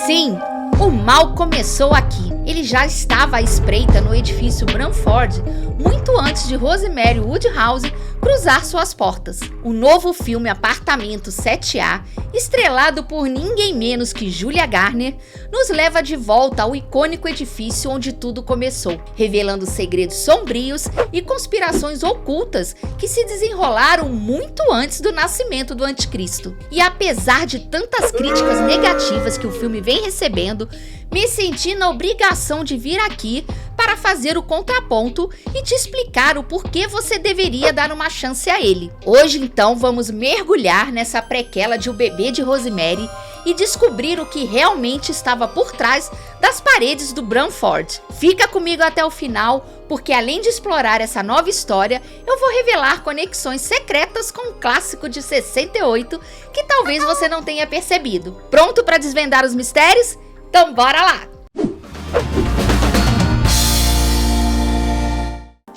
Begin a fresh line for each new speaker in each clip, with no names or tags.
Sim, o mal começou aqui. Ele já estava à espreita no edifício Branford muito antes de Rosemary Woodhouse cruzar suas portas. O novo filme Apartamento 7A, estrelado por ninguém menos que Julia Garner, nos leva de volta ao icônico edifício onde tudo começou, revelando segredos sombrios e conspirações ocultas que se desenrolaram muito antes do nascimento do Anticristo. E apesar de tantas críticas negativas que o filme vem recebendo, me senti na obrigação de vir aqui para fazer o contraponto e te explicar o porquê você deveria dar uma chance a ele. Hoje então vamos mergulhar nessa prequela de O Bebê de Rosemary e descobrir o que realmente estava por trás das paredes do Branford. Fica comigo até o final, porque além de explorar essa nova história, eu vou revelar conexões secretas com um clássico de 68 que talvez você não tenha percebido. Pronto para desvendar os mistérios? Então bora lá!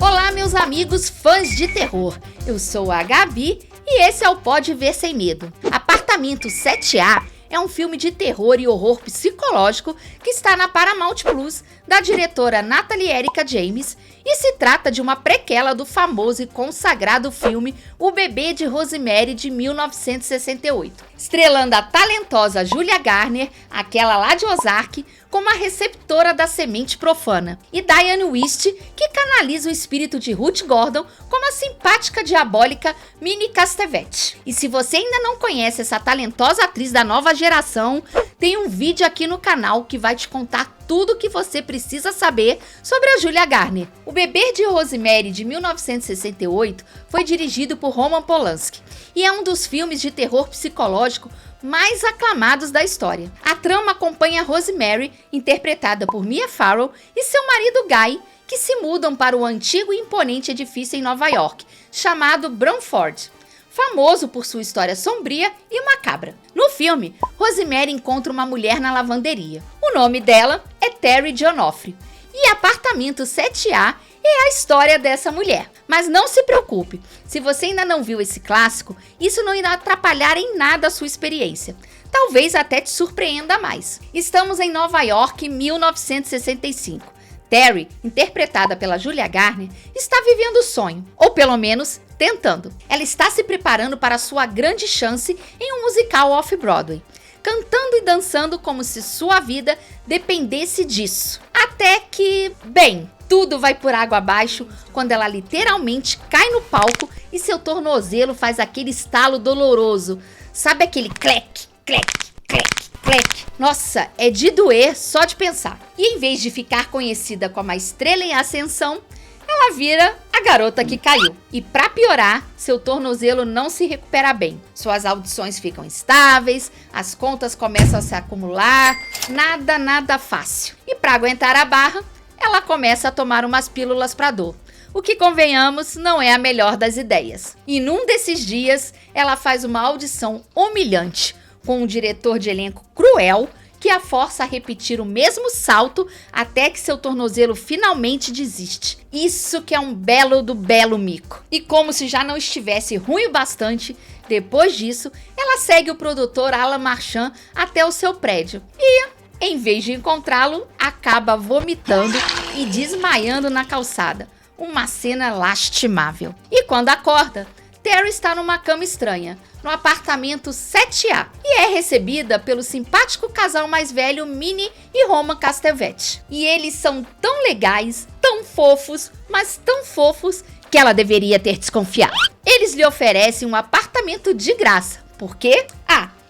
Olá meus amigos fãs de terror, eu sou a Gabi e esse é o Pode Ver Sem Medo. Apartamento 7A é um filme de terror e horror psicológico que está na Paramount Plus, da diretora Natalie Erica James, e se trata de uma prequela do famoso e consagrado filme O Bebê de Rosemary de 1968, estrelando a talentosa Julia Garner, aquela lá de Ozark, como a receptora da semente profana, e Diane Wist, que canaliza o espírito de Ruth Gordon como a simpática diabólica Minnie Castevet. E se você ainda não conhece essa talentosa atriz da nova geração, tem um vídeo aqui no canal que vai te contar tudo o que você precisa saber sobre a Julia Garner. O Bebê de Rosemary de 1968 foi dirigido por Roman Polanski e é um dos filmes de terror psicológico mais aclamados da história. A trama acompanha Rosemary, interpretada por Mia Farrow, e seu marido Guy, que se mudam para o antigo e imponente edifício em Nova York, chamado Branford, famoso por sua história sombria e macabra. No filme, Rosemary encontra uma mulher na lavanderia. O nome dela é Terry Gianoffre, e Apartamento 7A é a história dessa mulher. Mas não se preocupe, se você ainda não viu esse clássico, isso não irá atrapalhar em nada a sua experiência. Talvez até te surpreenda mais. Estamos em Nova York, 1965. Terry, interpretada pela Julia Garner, está vivendo o sonho, ou pelo menos tentando. Ela está se preparando para sua grande chance em um musical off-Broadway, cantando e dançando como se sua vida dependesse disso. Até que, bem, tudo vai por água abaixo quando ela literalmente cai no palco e seu tornozelo faz aquele estalo doloroso. Sabe aquele clec, clec, clec, clec? Nossa, é de doer só de pensar. E em vez de ficar conhecida como a estrela em ascensão, ela vira a garota que caiu. E pra piorar, seu tornozelo não se recupera bem. Suas audições ficam instáveis, as contas começam a se acumular, nada fácil. E pra aguentar a barra, ela começa a tomar umas pílulas pra dor. O que, convenhamos, não é a melhor das ideias. E num desses dias, ela faz uma audição humilhante, com um diretor de elenco cruel, que a força a repetir o mesmo salto até que seu tornozelo finalmente desiste. Isso que é um belo do belo mico. E como se já não estivesse ruim o bastante, depois disso, ela segue o produtor Alan Marchand até o seu prédio. E, em vez de encontrá-lo, acaba vomitando e desmaiando na calçada. Uma cena lastimável. E quando acorda, Terry está numa cama estranha, no apartamento 7A, e é recebida pelo simpático casal mais velho Minnie e Roman Castevet. E eles são tão legais, tão fofos, mas tão fofos que ela deveria ter desconfiado. Eles lhe oferecem um apartamento de graça. Por quê?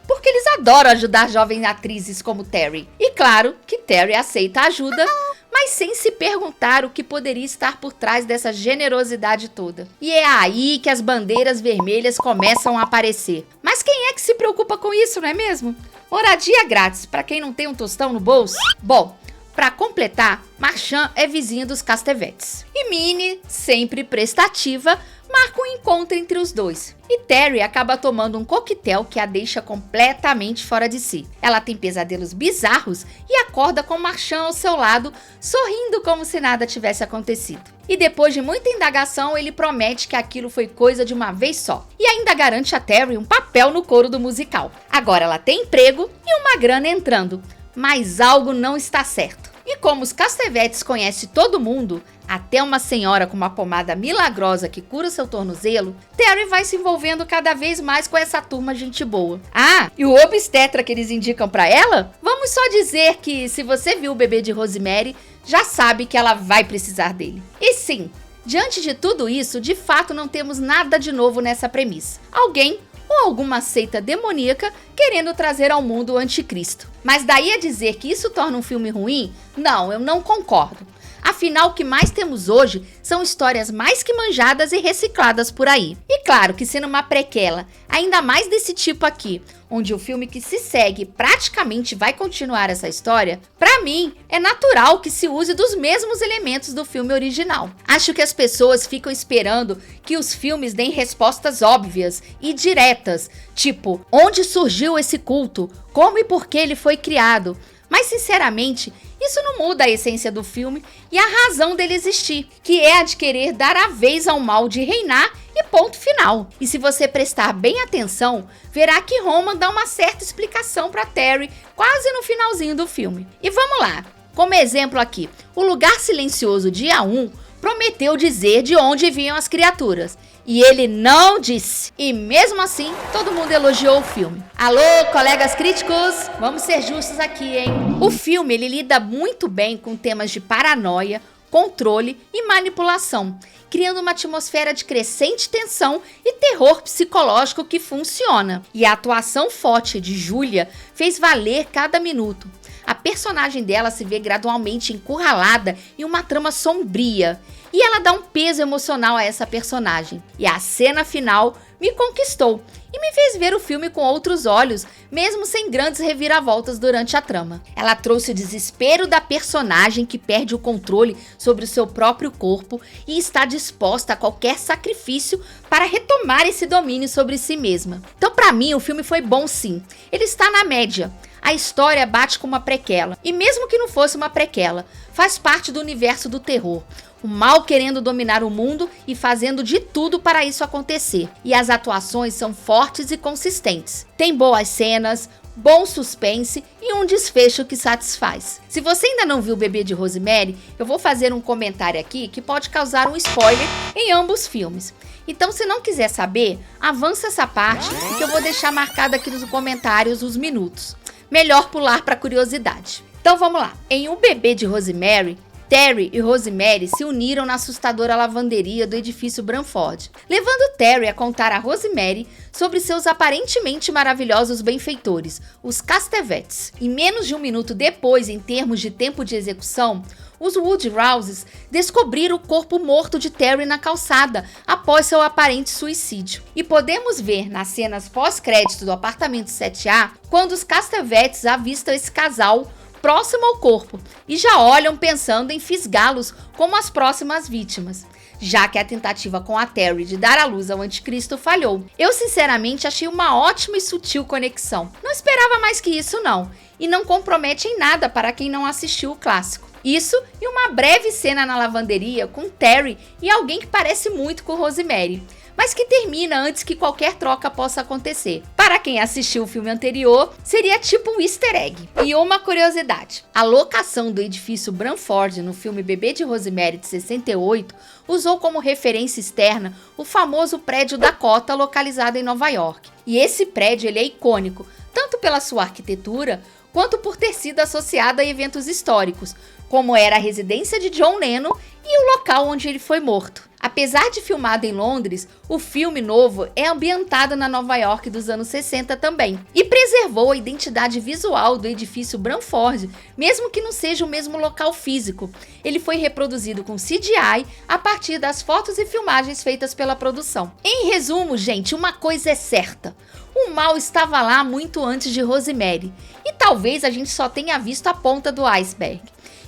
Porque eles adoram ajudar jovens atrizes como Terry. E claro que Terry aceita a ajuda, mas sem se perguntar o que poderia estar por trás dessa generosidade toda. E é aí que as bandeiras vermelhas começam a aparecer. Mas quem é que se preocupa com isso, não é mesmo? Moradia grátis para quem não tem um tostão no bolso? Bom, para completar, Marchand é vizinho dos Castevets. E Minnie, sempre prestativa, marca um encontro entre os dois. E Terry acaba tomando um coquetel que a deixa completamente fora de si. Ela tem pesadelos bizarros e acorda com Marchand ao seu lado, sorrindo como se nada tivesse acontecido. E depois de muita indagação, ele promete que aquilo foi coisa de uma vez só. E ainda garante a Terry um papel no coro do musical. Agora ela tem emprego e uma grana entrando. mas algo não está certo. E como os Castevetes conhecem todo mundo, até uma senhora com uma pomada milagrosa que cura seu tornozelo, Terry vai se envolvendo cada vez mais com essa turma gente boa. Ah, e o obstetra que eles indicam pra ela? Vamos só dizer que se você viu o bebê de Rosemary, já sabe que ela vai precisar dele. E sim, diante de tudo isso, de fato não temos nada de novo nessa premissa. Alguém ou alguma seita demoníaca querendo trazer ao mundo o anticristo. Mas daí a dizer que isso torna um filme ruim? Não, eu não concordo. Afinal, o que mais temos hoje são histórias mais que manjadas e recicladas por aí. E claro que sendo uma prequela, ainda mais desse tipo aqui, onde o filme que se segue praticamente vai continuar essa história, pra mim é natural que se use dos mesmos elementos do filme original. Acho que as pessoas ficam esperando que os filmes deem respostas óbvias e diretas, tipo, onde surgiu esse culto, como e por que ele foi criado. Mas sinceramente, isso não muda a essência do filme e a razão dele existir, que é a de querer dar a vez ao mal de reinar e ponto final. E se você prestar bem atenção, verá que Roman dá uma certa explicação para Terry quase no finalzinho do filme. E vamos lá, como exemplo aqui, o lugar silencioso de A1 prometeu dizer de onde vinham as criaturas. E ele não disse. E mesmo assim, todo mundo elogiou o filme. Alô, colegas críticos? Vamos ser justos aqui, hein? O filme, ele lida muito bem com temas de paranoia, controle e manipulação, criando uma atmosfera de crescente tensão e terror psicológico que funciona. E a atuação forte de Julia fez valer cada minuto. A personagem dela se vê gradualmente encurralada em uma trama sombria. E ela dá um peso emocional a essa personagem. E a cena final me conquistou e me fez ver o filme com outros olhos, mesmo sem grandes reviravoltas durante a trama. Ela trouxe o desespero da personagem que perde o controle sobre o seu próprio corpo e está disposta a qualquer sacrifício para retomar esse domínio sobre si mesma. Então, para mim, o filme foi bom sim. Ele está na média. A história bate com uma prequela. E mesmo que não fosse uma prequela, faz parte do universo do terror. O mal querendo dominar o mundo e fazendo de tudo para isso acontecer. E as atuações são fortes e consistentes. Tem boas cenas, bom suspense e um desfecho que satisfaz. Se você ainda não viu o Bebê de Rosemary, eu vou fazer um comentário aqui que pode causar um spoiler em ambos filmes. Então, se não quiser saber, avança essa parte que eu vou deixar marcado aqui nos comentários os minutos. Melhor pular para curiosidade. Então vamos lá. Em O Bebê de Rosemary, Terry e Rosemary se uniram na assustadora lavanderia do edifício Branford, levando Terry a contar a Rosemary sobre seus aparentemente maravilhosos benfeitores, os Castevetes. E menos de um minuto depois, em termos de tempo de execução, os Woodrouses descobriram o corpo morto de Terry na calçada após seu aparente suicídio. E podemos ver nas cenas pós-crédito do apartamento 7A, quando os Castevetes avistam esse casal próximo ao corpo e já olham pensando em fisgá-los como as próximas vítimas, já que a tentativa com a Terry de dar à luz ao anticristo falhou. Eu sinceramente achei uma ótima e sutil conexão. Não esperava mais que isso não, e não compromete em nada para quem não assistiu o clássico. Isso e uma breve cena na lavanderia com Terry e alguém que parece muito com Rosemary, mas que termina antes que qualquer troca possa acontecer. Para quem assistiu o filme anterior, seria tipo um easter egg. E uma curiosidade, a locação do edifício Branford no filme Bebê de Rosemary de 68 usou como referência externa o famoso prédio Dakota localizado em Nova York. E esse prédio ele é icônico, tanto pela sua arquitetura, quanto por ter sido associado a eventos históricos, como era a residência de John Lennon e o local onde ele foi morto. Apesar de filmado em Londres, o filme novo é ambientado na Nova York dos anos 60 também, e preservou a identidade visual do edifício Branford, mesmo que não seja o mesmo local físico. Ele foi reproduzido com CGI a partir das fotos e filmagens feitas pela produção. Em resumo, gente, uma coisa é certa: o mal estava lá muito antes de Rosemary, e talvez a gente só tenha visto a ponta do iceberg.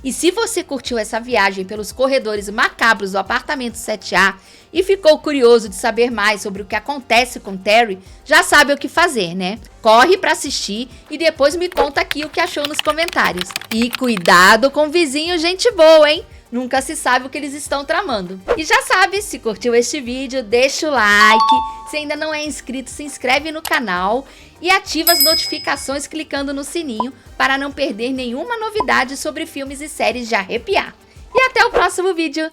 E se você curtiu essa viagem pelos corredores macabros do apartamento 7A e ficou curioso de saber mais sobre o que acontece com Terry, já sabe o que fazer, né? Corre pra assistir e depois me conta aqui o que achou nos comentários. E cuidado com o vizinho gente boa, hein? Nunca se sabe o que eles estão tramando. E já sabe, se curtiu este vídeo, deixa o like. Se ainda não é inscrito, se inscreve no canal e ativa as notificações clicando no sininho para não perder nenhuma novidade sobre filmes e séries de arrepiar. E até o próximo vídeo!